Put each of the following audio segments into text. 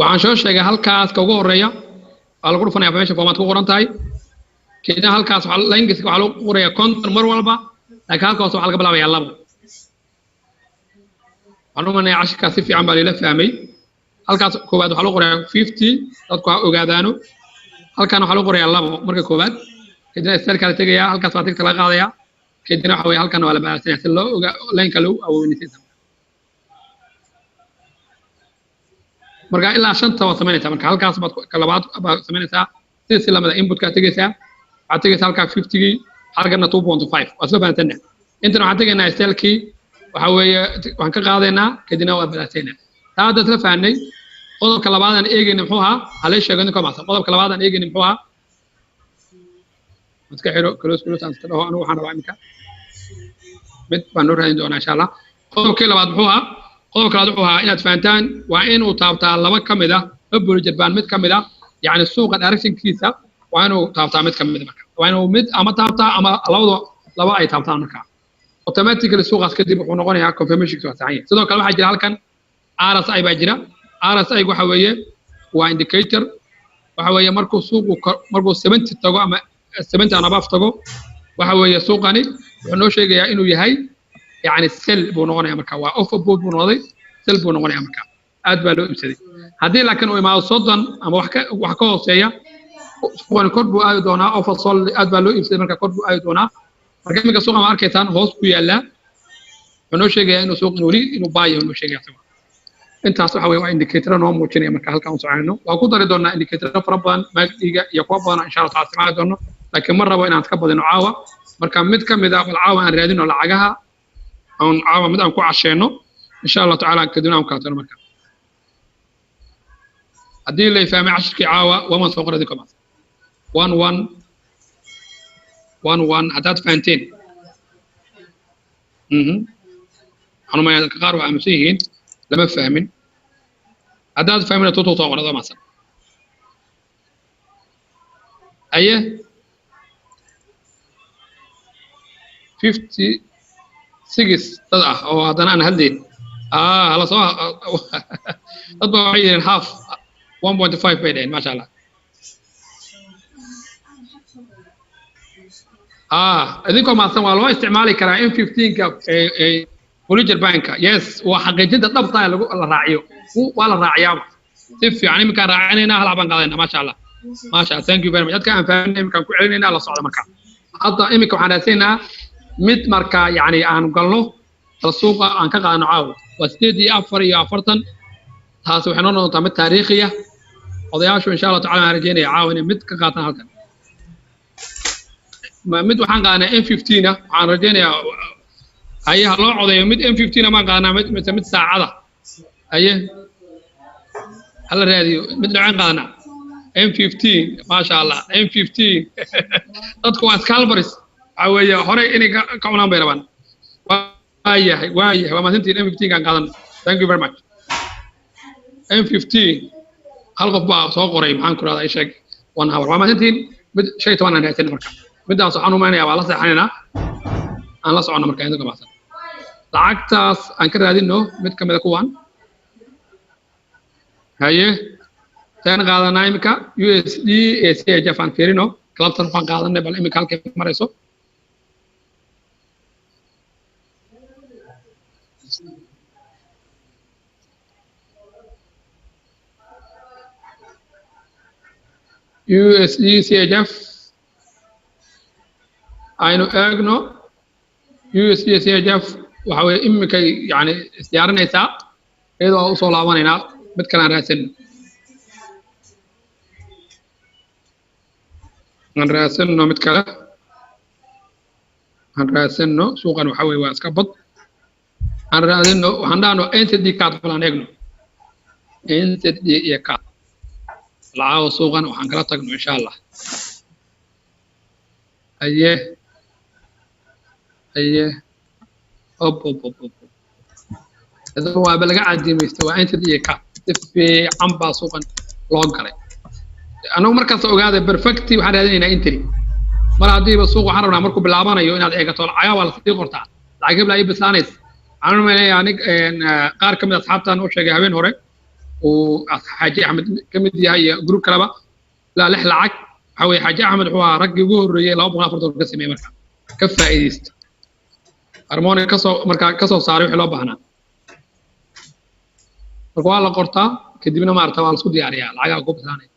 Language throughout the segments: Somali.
waxaan soo sheegay halkaas ka ugu horeeya waa lagu dhufanaya meesha format ku qoran tahay كده هالكاس على الإنجليزي وعلى قرية كونتر مرة لكن هالكاس على قبل أبي يلا أنا من عشان كاسي في عمل له فهمي هالكاس كوباد على قرية 50 تذكر أوجادانو هالكانوا على قرية يلا مرة كوباد كده السيرك على تجيا هالكاس بعدين تلاقي عليها كده نحوي هالكانوا على بعض سنة لو لين كلو أو نسيت مرة إلا عشان توا ثمانية تمام هالكاس بعد كلابات بعد ثمانية ساعة سلسلة من الإنبوت كاتيجي عتيجي هالكا 50 حرقنا 2.5 واسباب انتنا انتنا عتيجينا استيلكي وحوي waxaan ka qaadayna kadina waa balaasayna taada tala faanay qodobka labaad aan eegayna muxuu ahaa halay sheegay ninka maasa qodobka labaad aan eegayna muxuu ahaa iska xiro close aan iska dhaho anu waxaan rabaa imika mid baan noo raadin doonaa insha Allah qodobka labaad muxuu ahaa qodobka labaad wuxuu ahaa inaad faantaan waa inuu taabtaa laba kamid ah bubble jabaan mid kamid ah yani suuqa directionkiisa waa inuu taabtaa mid kamid ah وأنا مد أما تابتا أما لو أي تابتا مركا automatically سوق أسكتي بكون نقولها confirmation سوى سعيد صدق كل واحد جرال كان RSI بجرا RSI وحويه indicator وحويه مركو سوق مركو 70 تجو أما 70 أنا بافتجو وحويه سوق أني إنه شيء جاي إنه يهاي يعني السل بنقولها مركا وأوف بود بنقولي سل بنقولها مركا أدبلو إمسدي هذه لكن وما صدّن أما وحكوا سيا وأنا كتبوا أيضاً أو فصل أدبلو إبسي مركا كتبوا أيضاً مركا ميكا سوق ماركتان هوس كويلا إنه شيء جاي إنه سوق نوري إنه باي إنه شيء جاي أنت أصبح هو إنديكيتور نوع موجين مركا هالكا وصعينه وأقدر يدورنا إنديكيتور فربان ما يقوبنا إن شاء الله تعالى دونه لكن مرة وين أتكبر إنه عاوة مركا متكم إذا العاوة أن ريادين ولا عجها أو عاوة مدام كو عشانه إن شاء الله تعالى كدنا وكاتر مركا أدي اللي فهم عشر كعاوة وما سوق رديكم 1 عدد فانتين أنا ما يذكر وأمسيهين لما فهمين عدد فهمين توتو طاقة هذا مثلا أيه 56 تضع أو هذا أنا هدي هلا صح تطبع عيدين half 1.5 بيدين ما شاء الله إذنكم مثلاً والله استعمالي كرا M15 كوليجر بانكا يس وحقيقة الضبط على الراعيو ولا الراعيام تف يعني مكان راعينا هلا بنقالنا ما شاء الله ما شاء الله thank you very much كان فاهمين مكان كعلينا على صعد مكان حتى إمكم حدثنا مت مركا يعني أنا قالوا السوق عن كذا نعاو واستدي أفرتن هذا وحنا نطعم التاريخية وضيعش إن شاء الله تعالى رجينا يعاون مت كقاطنا هذا مد waxaan qaanaa M15 waxaan rajaynayaa ayaha loo codeeyo mid M15 ma qaanaa mid saacada aye hal raadiyo mid waxaan qaanaa M15 ma sha Allah M15 dadku waa scalpers aweeyo hore inay ka cunaan bay rabaan waayahay waa maalintii M15 kan qaadan thank you very much M15 hal qof baa soo qoray maxaan ku raadayay sheeg 1 hour waa maalintii mid shay toban aan haysan markaa midaas waxaan u meenayaa waa la saxanayna aan la socono markaa inta gabasan lacagtaas aan ka raadino mid kamid ah kuwan haye taan qaadanaa imika USD ACH aan fiirino clubtan waxaan qaadanay bal imika halkay marayso USD CHF aynu eegno USD CHF waxa weeye imika yani isdiyaarinaysaa iyadoo u soo laabanayna mid kale aan raadsanno mid kale aan raadsanno suuqan waxa weeye waa iska bad aan raadino waxaan dhaano entity card falan eegno entity iyo card lacag suuqan waxaan kala tagno insha Allah aye هذا هو بلغ عادي مستوى أنت ديك في عم باسوقا لوجري أنا مركز أوجاد برفكتي وحنا هذين إنتري مرة دي بسوق حرنا مركو باللعبانة يوين هذا إيجا طول عيا ولا صديق قرطع العجيب لا يبسانيس أنا من يعني قار كم أصحاب تانو شجع هين هوري وحاجي أحمد كم دي هي جروب كلابا لا لح لعك حوي حاجي أحمد هو رجع جوه الرجال لا أبغى أفرض القسم مركا كفى إيست أرموني كسو صاروا حلو بهنا فقال قرطة كدينا ما ارتوى الصود يعني العجا قب ثاني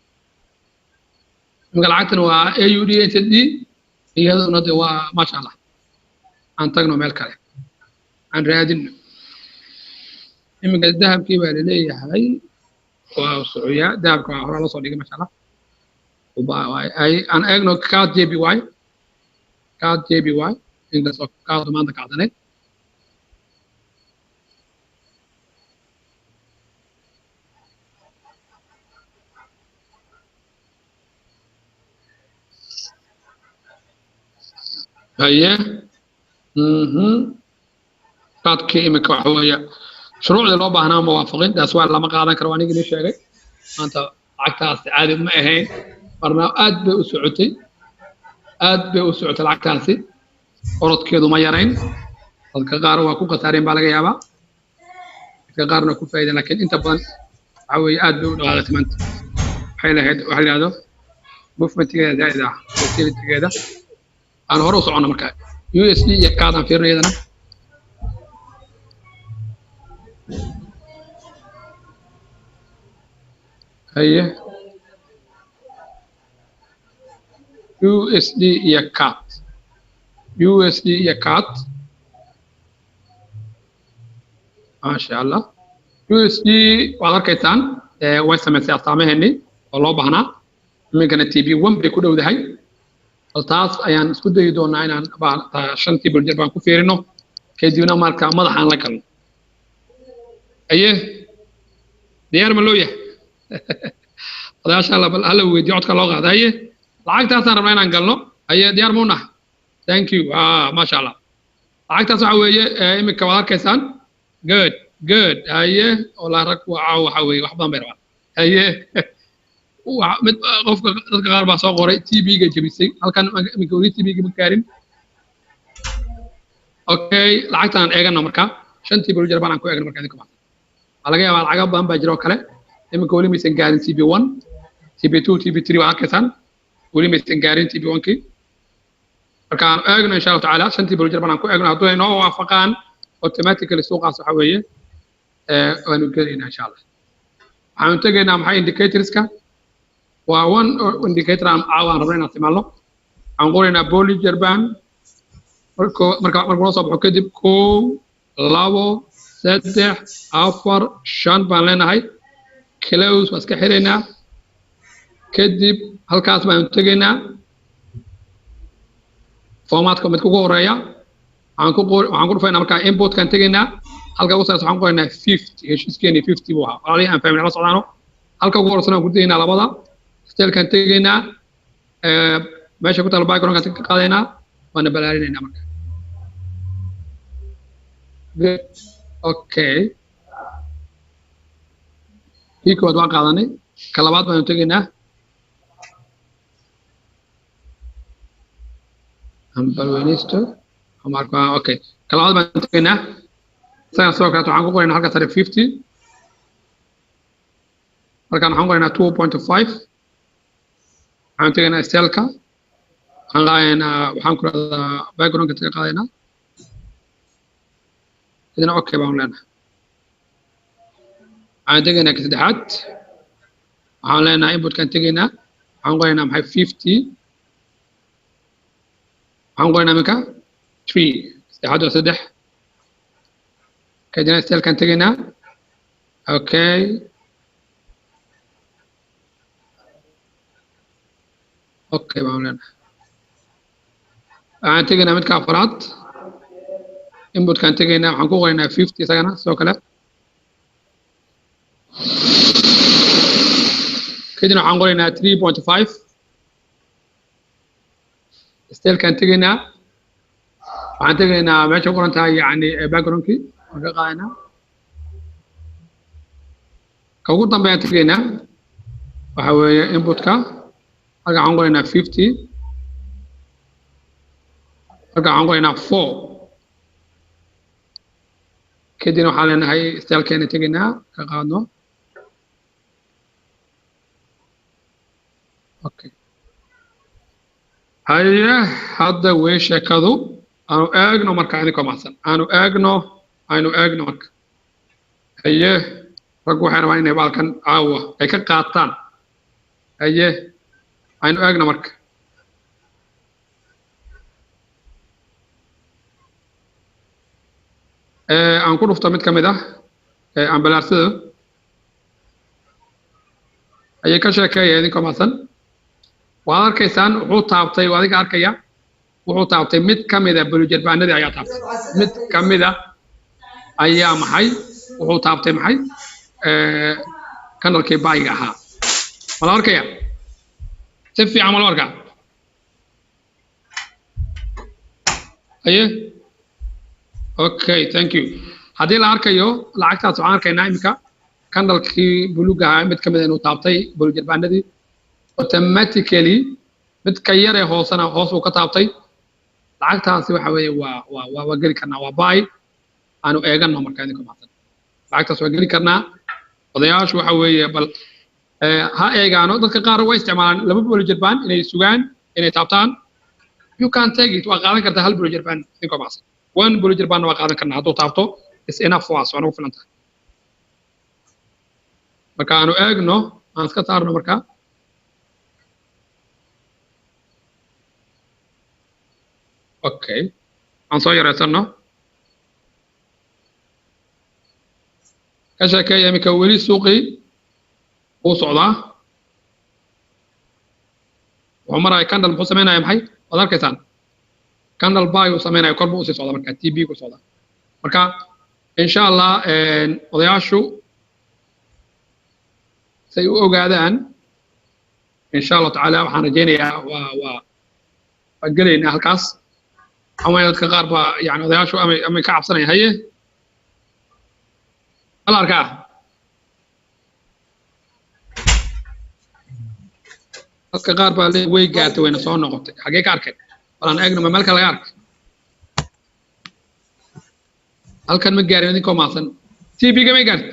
مقلعتنا و AUD HDD هي هذا نادي وما شاء الله عن تجنو ملك عليه عن رادين إما قد ذهب كي بالليل هاي وسعودية ذهب كهرباء الله صديقي ما شاء الله وبا أي أنا أجنو كات JBY كات JBY إن صار كات ما عندك عدني هي كات كي مكوحوية شروع اللي بهنا موافقين ده سؤال لما قاعدين كرواني قلنا شيء أنت عكاس عادي ما هي برنا أد بأسعتي العكاسي أرد كذا ما يرين الكقار وكوك ثارين بالغ يابا الكقار نكون فايدة لكن أنت بدن عوي أد بأسعتي منت حيل هذا موفمنت كذا ده كذا أنا هروس عنا مكان USD يكادن في ريدنا هي USD يكات ما شاء الله USD وغير كيتان ويسمى سياسامه هني والله بهنا من كانت تي بي 1 بيكون وده هاي التاس أيان سكوت يدون عينان بعد شنتي بالجربان كفيرينه كيدينا ماركا مضحان لكن أيه ديار ملوية هذا شاء الله هلا ويديعود كلاغة هذا أيه لعك تاسان ربنا نقلنا أيه ديار مونا thank you ما شاء الله لعك تاسان عوية إمك كوار كيسان good أيه ولا رك وعو حوي وحبان بيروا أيه ومد قف غربا سو قوري تي بي جبيسي halkan mikori tv ga makaarin okay lacagtan eegana marka shantii bal jarbaan aan ku eegna marka idinka baa laga yaabaa lacag badan baa jiro kale imika wali maysan gaarin tb1 tb2 tb3 waa kasan wali maysan gaarin tb1 ki marka aan eegno insha Allah taala shantii bal jarbaan aan ku eegno haddii ay noo waafaqaan automatically suuqaas waxa weeye waanu gelinaa insha Allah waxaan tagaynaa maxay indicatorska وان indicator عوان ربنا استعماله عنقولنا بولي جربان مركو صبح كدب كو لابو سدح أفر شان بان لنا هاي كلاوس واسكحرنا كدب هالكاس ما ينتجنا فورماتكم بتكون قرية عنقول فينا مركا input كان تجنا هالكا وصل عنقولنا 50 إيش سكيني 50 بوها عليه أن فهمنا على صعدانه هالكا وصلنا قدينا على بعض ستيل كان تجينا ماشي كنت على باكرون كان قادينا وانا بلارينا مركا اوكي هيكو ادوا قادني كلابات بان تجينا هم بالونيستو هماركو اوكي كلابات بان تجينا سان سو كاتو عنكو قولنا halka sare 50 markaan waxaan qoraynaa 2.5 waxaan tegaynaa styleska waxaan qaadaynaa waxaan ku radaa backgroundka taga qaadaynaa idina okay baan leenahay waxaan tegaynaa ka saddexaad waxaan leenahay inputkaan tegaynaa waxaan qoraynaa maxay 50 waxaan qoraynaa iminka 3 saddexaad waa saddex kadibna stylekaan tegaynaa okay اوكي بعملنا تجينا متك افراد input كان تجينا حنكون قلنا 50 سنه سو كلا كده حنقولنا 3.5 ستيل كان تجينا عن تجينا ماشي قرنتها يعني باك جراوندكي قاعنا كوكو تنبيه تجينا وهو input كا halka aan qoraynaa 50 halka aan qoraynaa 4 kadibna waxaan leenahay stylekeena tegaynaa ka qaadno okay هيا هذا ويش كذو أنا أجنو مركا عندي كمحسن أنا أجنو مركا هيا رجوا حنا وين يبغى كان عاوة هيك قاطان هيا أنا أجنو مركا أنا كل فترة متكملة أنا بلارسه هيا كشكاية يعني كمحسن وهذا كيسان وحو طابتي وهذا كاركيا وحو طابتي مد كميدة بلوجربان ندي أيا طابتي مد كميدة أيا محي وحو طابتي محي كان الكي بايقها ولا أركيا تفي عمل ورقة أيه أوكي ثانك يو هذه الأركيو لعكتها سبحان كي نايمك كان الكي بلوجها مد كميدة إنه طابتي بلوجربان ندي automatically mid ka yar ee hoos uu ka taabtay lacagtaasi waxa weeye waa geli karnaa waa buy aanu eegano markaa idinka macsan lacagtaas waa geli karnaa odayaashu waxa weeye bal ha eegaano dadka qaar way isticmaalaan laba bulujerbaan inay sugaan inay taabtaan you can take it waa qaadan kartaa hal bulujerbaan idinka macsan one bulujerbaan waa qaadan karnaa hadduu taabto is enough waa soo filan tahay marka aanu eegno aan iska saarno markaa okay aan soo yareysano ka sheekeeya iminka weli suuqii uu socdaa wuxuu maraya candle muxuu sameynaya maxay waad arkaysaan candle buy uu sameynaya kor buu usii socda marka TB ku socda marka insha allah odayaashu say u ogaadaan insha allah tacaala waxaan rajeynayaa waa gelaynaa halkaas ama dadka qaar baa yani odayaashu ama ka cabsanaya haye hal arkaa dadka qaar baa way gaartay wayna soo noqotay xagee ka arkay balaan eegno ma meelka laga arkay halkan ma gaarin idinkoo maasan TB-ga may gaartay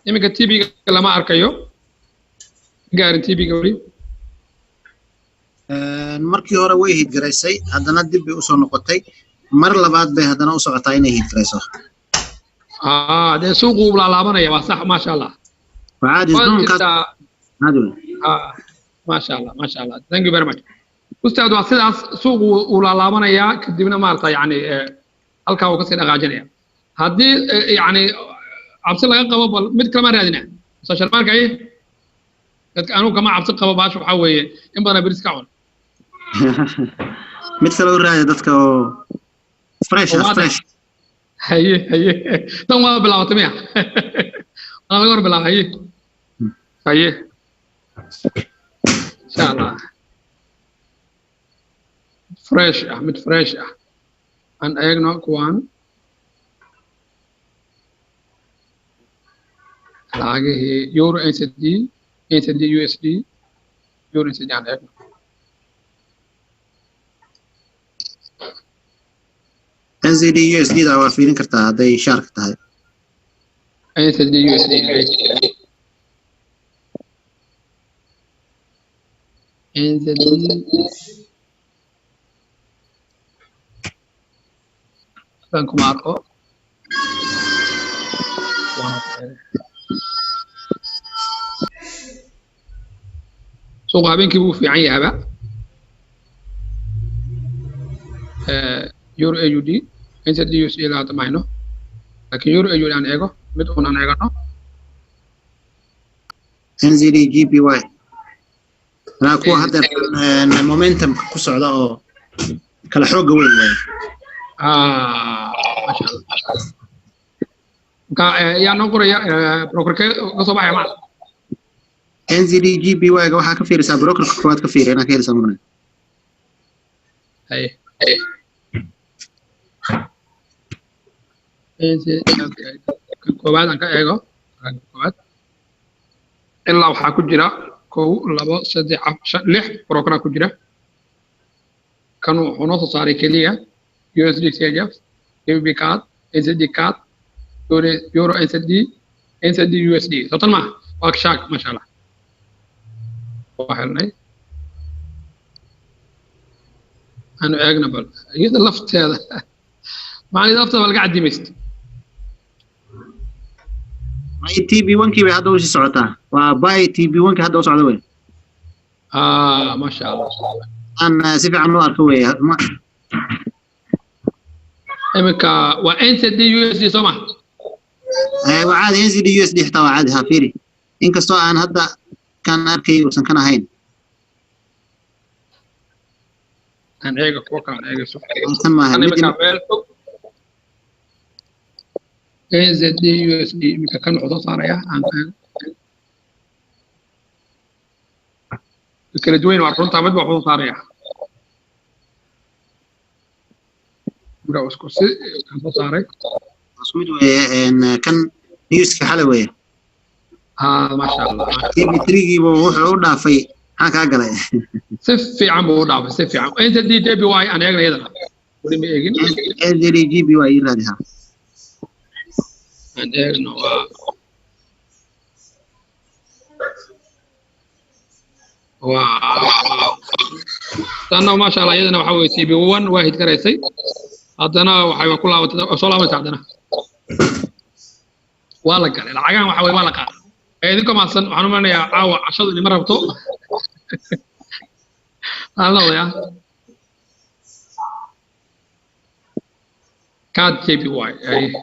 iminka TB-ga lama arkayo ma gaarin TB-ga weli markii hore way hidgaraysay haddana dib bay u soo noqotay mar labaad bay haddana u socotaa inay hidgarayso de suuqu laalaabanaya waa sax maasha allah وعادي maasha allah thank you very much ustaad waa sidaas suuqu uu laalaabanaya kadibna maarta yani halkaa uu kasii dhaqaajinaya haddii yani cabsi laga qabo bal mid kale ma raadina social markay dadka anugu kama cabsi qabo baasha waxaa weeye in badan beris ka cun mid kale u raaya dadka oo fresh haye tan waa bilaabatay miya waa laga hor bilaabay haye insha allah mid fresh aan eegno kuwaan lacagihii euro NZD USD euro NZD aan eegno NZD USD da waa fiirin kartaa hadday shaarka tahay NZD USD NZD kan kuma arko suuqa habeenkii buu fiican yahaba euro AUD NZD USD la tamayno laakiin euro AUD aan eego mid uun aan eegano NZD GBY أنا كوا هذا momentum ku socda oo kala xoog weyn way ما شاء الله يا نقرأ بروكر كصباح يا معلم NZD GBY waxa ka fiirsaa broker koowaad ka fiirina ka helsan marna ay koowaad aan ka eego koowaad ilaa waxaa ku jira 1 2 3 4 5 6 broker ku jira kanu wuxuu noo soo saaray kaliya USD CHF GBP card NZD card euro NZD USD sotan ma waa shaak ma sha Allah وحلني أنا أجنبل يدا لفت هذا معني لفت ولا قاعد ديمست باي تي بي 1 كي هذا وش سعوده وباي تي بي 1 هذا وسعوده وين ما شاء الله أنا سيف عنه أركوي إمكا وأنت دي يو إس دي سمح وعادي ينزل دي يو إس دي حتى وعادي هافيري إنك سواء أنا هذا كان أركي وسن كان هين أنا إيجا كوكا أنا إيجا سوف أنا مكمل إنزل دي يو إس دي إمكا كان عضو صار يا كلا دوين وعطون تعمد وعطون صار يا برا اسكوسي كان صاري مسعود وين كان نيوز حلوة ما شاء الله تي تريجي وحول دافي هكا قلة سفي عم ودافي سفي عم أنت دي جي بي واي أنا أقول هذا ولي ميجين دي جي بي واي لها أنا أقول نو واو ما شاء الله يدنا وحوي تي بي 1 واحد كريسي هذانا وحي كلها وصلها وتعدنا والله قال العجان وحوي والله قال إذنكم أصلا وحنا من يا عاو عشان اللي مرة بتو الله يا كاد جي بي واي أي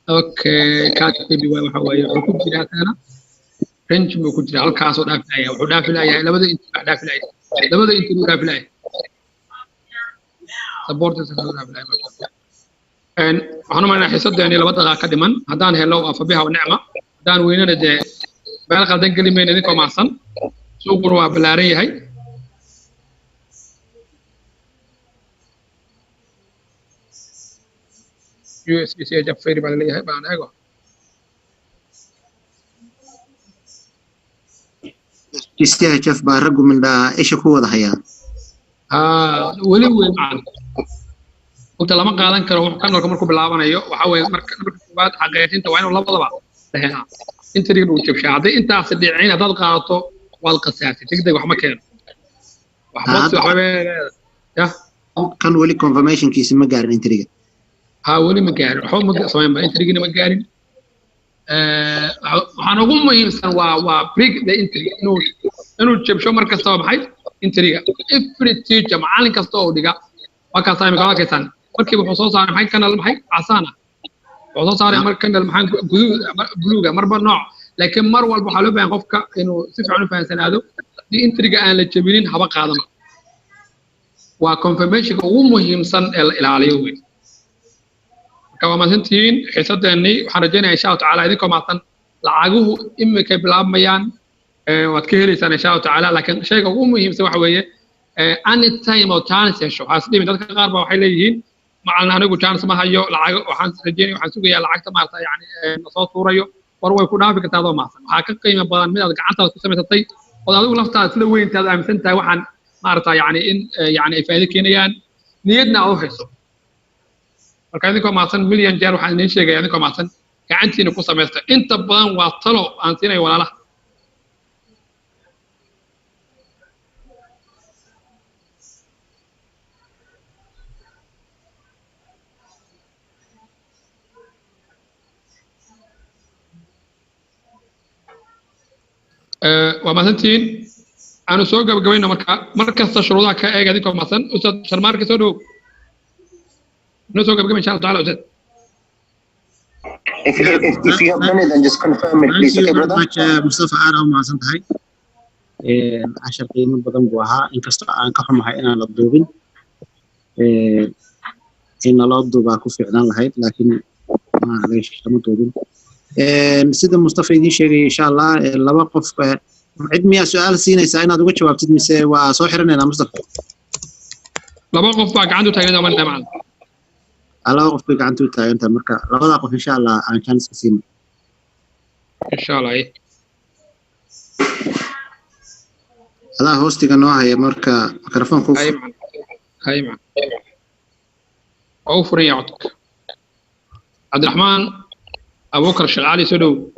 أوكي كاد جي بي واي وحوي وكل جرات أنا رنج وكل جرات الكاس ودافع ودافع لا لبده أنت دافع لا لبده أنت دافع لا سبورت سبورت دافع إن أنا ما نحسد يعني لو بدأ كدمان هدان هلو أفبيها ونعمة هدان ويننا ده بل قدن كلمة إنكم أحسن سوقروا بلاري هاي USB جاب فيري بالي هاي بعد هاي تستهجف بارجو من دا إيش هو ده هيا ولي معنا وقت لما قادن كرو كان markuu bilaabanayo waxa way marka baad xaqeeyinta waa inuu labadaba leeyahay inta riga uu jabshay haday intaas dhicin hadaad qaadato wal qasaasay tigday wax ma keeno wax ya kan wali confirmation kiisa ma gaarin inta riga wali ma gaarin waxa ma sameeyay inta rigina ma gaarin waxaan ugu muhiimsan waa break the entry inuu jabsho markasta maxay inta riga every teacher macallin kasta oo dhiga waa ka saamay ka kaysan markii wuxuu soo saaray maxay kanal maxay casaana wuxuu soo saaray mar kanal maxay buluuga marba nooc laakiin mar walba waxa loo baahan qofka inuu si fiican u fahansanaado di intriga aan la jabinin haba qaadan waa confirmation ugu muhiimsan ee la ilaaliyo weey kama maasantiin xiisadeeni waxaan rajaynayaa insha Allah taala idinka maasan lacaguhu imika bilaabmayaan waad ka helaysaan insha Allah taala laakiin shayga ugu muhiimsan waxa weeye anytime oo chance yeesho asdiin dadka qaar baa waxay leeyihiin macalna anigu chance ma hayo lacag waxaan rajeynay waxaan sugayaa lacagta maarta yani soo tuurayo war way ku dhaafi kartaa oo maasan waxa ka qiimo badan mid aad gacantaada ku samaysatay oo adigu laftaada isla weyntaada aaminsan tahay waxaan maarta yani in yani ay faa'iido keenayaan niyadna aad u hayso marka idinka maasan million jeer waxaan idin sheegay idinka maasan gacantiina ku samaysta inta badan waa talo aan siinay walaalaha ومثلاً أنا سوق قبلنا مركز تشروطها كأي قاعدين كم مثلاً أستاذ شرمار كسودو نسوق قبل إن شاء الله تعالى أستاذ. If you have money then just confirm it please okay brother. مصطفى أنا ما عزمت هاي. 10 قيمة بدن بوها إن كست أنا كحرم هاي أنا للدوبين. إن الله الدوبا كوفي عدان لهاي لكن ما ليش كم دوبين. سيد مصطفى يدي شيء إن شاء الله لما قف عندي سؤال سينا سأنا دوقت شو أبتدي مسا وصاحرنا أنا مصطفى لما قف بقى عنده تاجر ما نتابع الله قف بقى عنده تاجر أنت مركا لما قف إن شاء الله عن كان سين إن شاء الله إيه هذا هوستي كانوا هي مركا ميكروفون كوف هاي معنا أوفر يعطك عبد الرحمن أبو بكر الشغالي سدو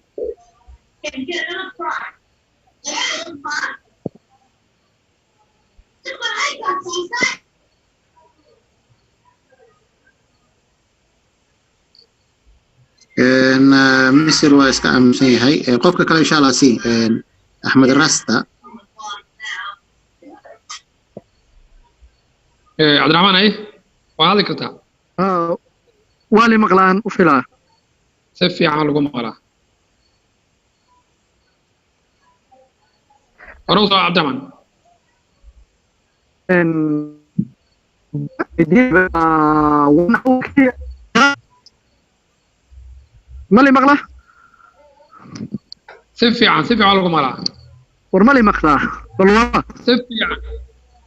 مصر واسكا أمسي هاي قفك كلا إن شاء الله سي أحمد الراستا عبد الرحمن أيه وهذا كرتا والي مقلان وفلا سفي عمل قوم مقلا روضة عبد الرحمن مالي مقلا سفي عمل قوم مقلا ورمالي مقلا والله سفي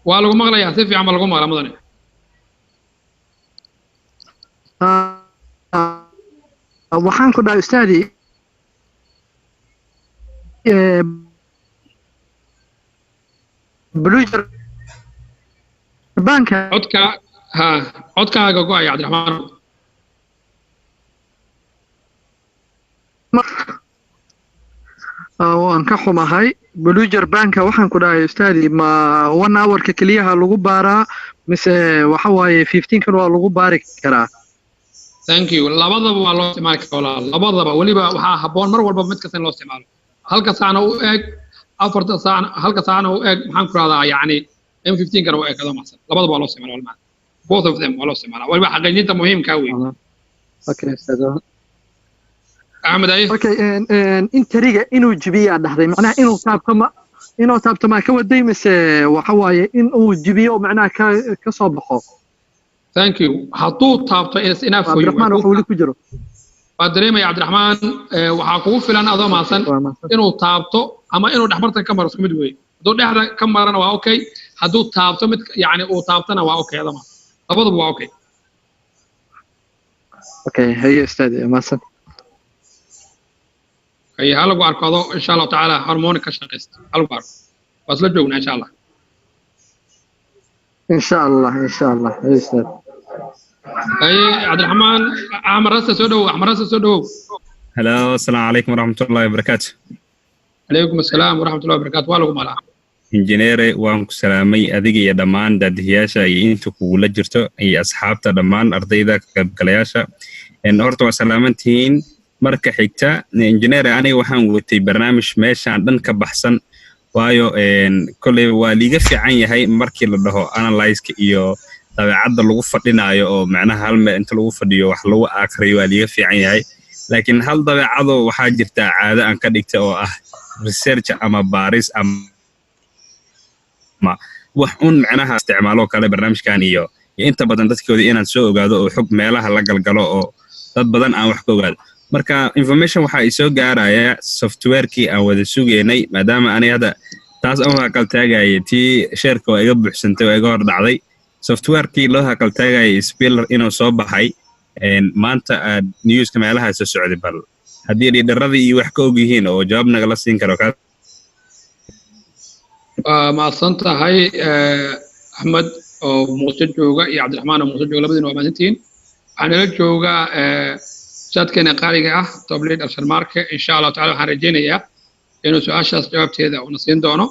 والله قوم مقلا يا سفي عمل قوم مقلا مدني waxaan ku dhahay ustaadi bluger banka codkaaga go-ay cabdiraxmaan waan ka xumahay bluger banka waxaan ku dhahay ustaadi ma 1 hour-ka keliyaha lagu baaraa mise waxa waaye 15 kan waa lagu baari karaa thank you labadaba waa loo isticmaali karaa labadaba waliba waxa haboon mar walba mid kasta in loo isticmaalo halka saana u eeg afarta saana halka saana u eeg maxaan ku radaa yani M15 kana u eeg maxsan labadaba waa loo isticmaalo both of them waa loo isticmaalo waliba xaqiijinta muhiimka weey okay ustaad Ahmed ay okay in tariga inuu jibiya dhahday macnaha inuu taabto ma ka waday mise waxa waaye in uu jibiyo macnaha ka soo baxo thank you hadduu taabto is enough for you waa dareemaya cabdiraxmaan waxaa kugu filan adoo maasan inuu taabto ama inuu dhexmartan ka maro isku mid weeye hadduu dhexda ka marana waa okay hadduu taabto mid yani uu taabtana waa okay adoo maasan labadaba waa okay okay haye ustaad maasan haye halagu arko adoo insha allahu tacaala harmonic ka shaqaysta halagu arko waa isla joognaa insha allah إن شاء الله يا أستاذ. أي عبد الرحمن أحمد راسة سودو. هلا السلام عليكم ورحمة الله وبركاته. عليكم السلام ورحمة الله وبركاته. والله مالا. إنجنيري وانكو سلامي أديكي يا دمان دادهياشا ينتو كولا جرتو أي أصحابتا دمان أرضيدا كالياشا إن أرتو سلامتين مركا حيكتا إنجنيري أنا وحان وتي برنامج ماشا عندن كبحسن waayo kulay waa liiga fiican yahay markii la dhaho analyze iyo dabeecadda lagu fadhinayo oo macnaha hal meel inta lagu fadhiyo wax lagu akhriyo waa liiga fiican yahay laakiin hal dabeecado waxaa jirta caado aan ka dhigtay oo ah research ama baaris ama wax un macnaha isticmaalo kale barnaamijkan iyo inta badan dadkooda inaan soo ogaado oo xog meelaha la galgalo oo dad badan aan wax ka ogaado marka information waxa ay soo gaaraya software-kii aan wada sugeynay maadaama aanay hadda taas aan hakal taagay tii shirka oo iga buuxsantay oo iga hor dhacday software-kii loo hakal taagay spiller inuu soo baxay maanta news-ka meelaha soo socday bal haddii dhiiradii iyo wax ka og yihiin oo jawaab naga la siin karo ka ma santahay Ahmed oo Muuse jooga iyo Cabdiraxmaan oo Muuse jooga labadina waa maalintiin waxaan la joogaa شادكنا قارئة تبليد الشرمارك إن شاء الله تعالى هنرجينيا إنه سؤال شخص جوابته ونصين دونه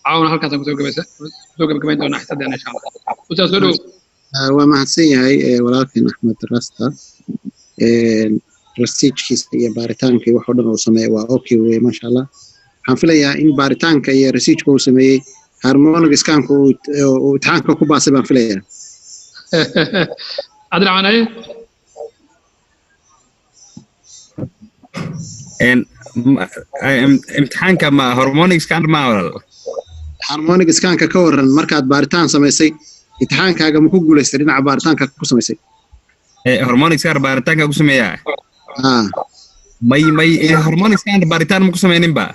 عاون هالكذا كتب كمان دونه احتدى إن شاء الله. وتسألوا. وما هتصير هاي ولكن أحمد راستا رستيج كيس بارتان كي وحدنا وسمي وأوكي وما شاء الله. حنفليا إن بارتان كي رستيج كو سمي هرمون جسكان كو وتحان كو باسه بنفليا. أدري عن أيه؟ امتحانka ma harmonic scan ma wala harmonic scan ka waran markaad baaritaan sameysay imtixaankaaga ma ku guuleystay dhinaca baaritaanka ku sameysay harmonic scan baaritaanka ku sameeyaa may harmonic scan baaritaan ma ku sameynin ba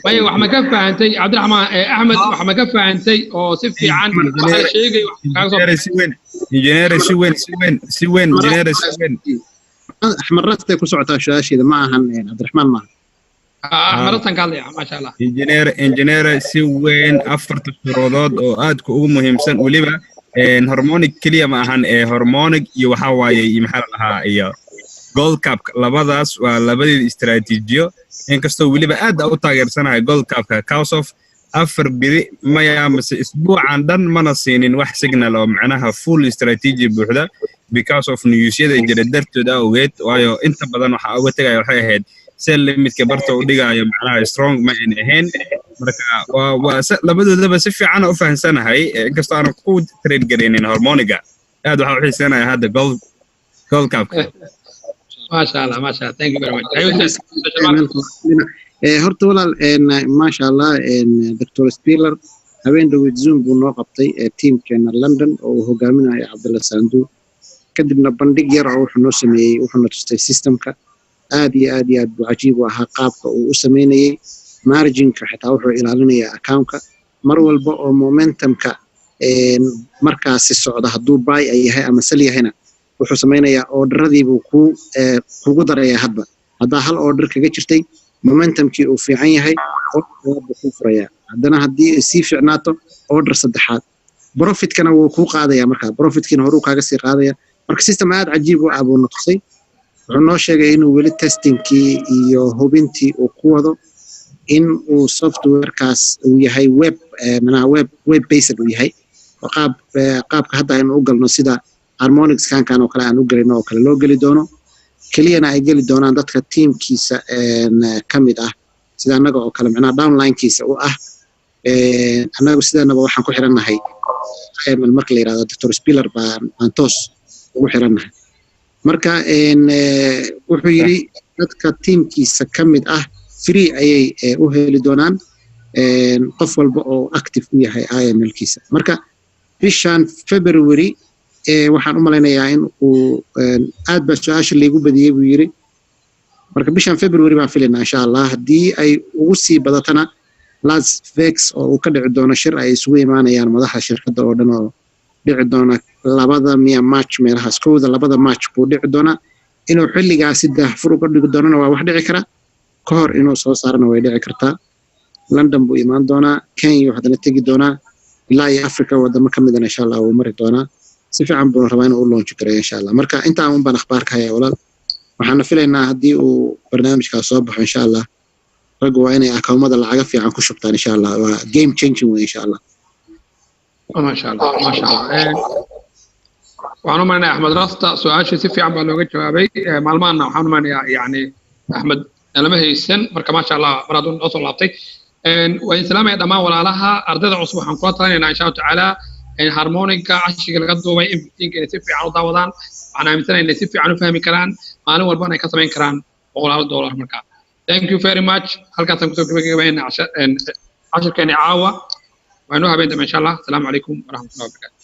may wax ma ka faahantay Cabdiraxmaan Ahmed wax ma ka faahantay oo si fiican waxa la sheegay wax kaaga soo engineer si weyn أحمد راسته كسرعة شاشة معها عبد الرحمن معها. أحمد راسته قال لي ما شاء الله. إنجنير سوين أفرت الشروطات وآد كأو مهم سن وليبا هرمونيك كلية معهن هرمونيك يوحوا يمحلها إياه gold cup labadaas waa labadii istiraatiijiyo inkastoo weliba aad u taageersanahay gold cupka Kausof afar biri maya mise isbuucan dhan mana siinin wax signal oo macnaha full strategy buuxda because of newsyada jira dartooda ogeed waayo inta badan waxa uga tagay waxay ahayd sell limitka barta u dhigayo macnaha strong ma in ahayn marka waa labadoodaba si fiican u fahansanahay inkastoo aan ku trade gareenin hormoniga aad waxa u xiisanaya hadda gold cup ما شاء الله thank you very much horta walaal maasha Allah Dr. Spiller habeen dhaweyd Zoom buu noo qabtay teamkeena London oo hogaaminayo Cabdalla Sandu kadibna bandhig yar oo wuxuu noo sameeyay wuxuuna tustay systemka aad iyo aad buu cajiib u ahaa qaabka uu u sameynayay marginka xitaa wuxuu ilaalinayaa accountka mar walba oo momentumka markaasi socda hadduu buy ay yahay ama sell yahayna wuxuu sameynayaa orderadii buu kugu darayaa hadda hal order kaga jirtay momentumkii uu fiican yahay oo ku furaya haddana haddii ay sii fiicnaato order saddexaad profitkana wuu ku qaadaya marka profitkiina horu kaaga sii qaadaya marka system aad cajiib u abu noqday wuxuu noo sheegay inuu weli testingkii iyo hubintii uu ku wado in uu softwarekaas uu yahay web based uu yahay qaabka hadda aynu u galno sida harmonics kan oo kale aan u galino oo kale loo gali doono keliyana ay gali doonaan dadka teamkiisa ka mid ah sida annaga oo kale macnaha downlinekiisa u ah annagu sidaanaba waxaan ku xirannahay marka la yiraahdo Dr. Spiller baan toos ugu xirannahay marka wuxuu yiri dadka teamkiisa ka mid ah free ayay u heli doonaan qof walba oo active u yahay IML-kiisa marka bishan February waxaan u malaynayaa in uu aad ba su'aasha leegu badiyay buu yiri marka bishan February baan filaynaa insha Allah hadii ay ugu sii badatana Las Vegas oo uu ka dhici doono shir ay isugu imaanayaan madaxda shirkadda oo dhan oo dhici doona labada match meelahaas kooda labada match buu dhici doona inuu xilligaas daahfur uga dhigi doonana waa wax dhici kara ka hor inuu soo saarana way dhici kartaa London buu imaan doonaa Kenya waxaadna tagi doonaa ilaa Africa wadamo ka mid ah insha Allah uu mari doonaa si fiican buu rabaa inuu launch gareeyo insha Allah marka inta aan baan akhbaarka haya walaal waxaan filaynaa hadii uu barnaamijka soo baxo insha Allah rag waa inay akoomada lacag fiican ku shubtaan insha Allah waa game changing way insha Allah ما شاء الله waxaan u malaynayaa Axmed Rasta su'aasha si fiican baa looga jawaabay maalmahan waxaan u malaynayaa yani Axmed lama haysan marka ma sha Allah maradu noo soo laabtay waa islaamay dhamaan walaalaha ardayda cusub waxaan ku talinaynaa insha Allah taala harmonica cashiga laga duubay in fiican si fiican u daawadaan waxaan aaminsanahay inay si fiican u fahmi karaan maalin walba ay ka sameyn karaan $100 marka thank you very much halkaas aan ku soo gabagabeynaa cashirkeena caawa وأنو هبين إن شاء الله السلام عليكم ورحمة الله وبركاته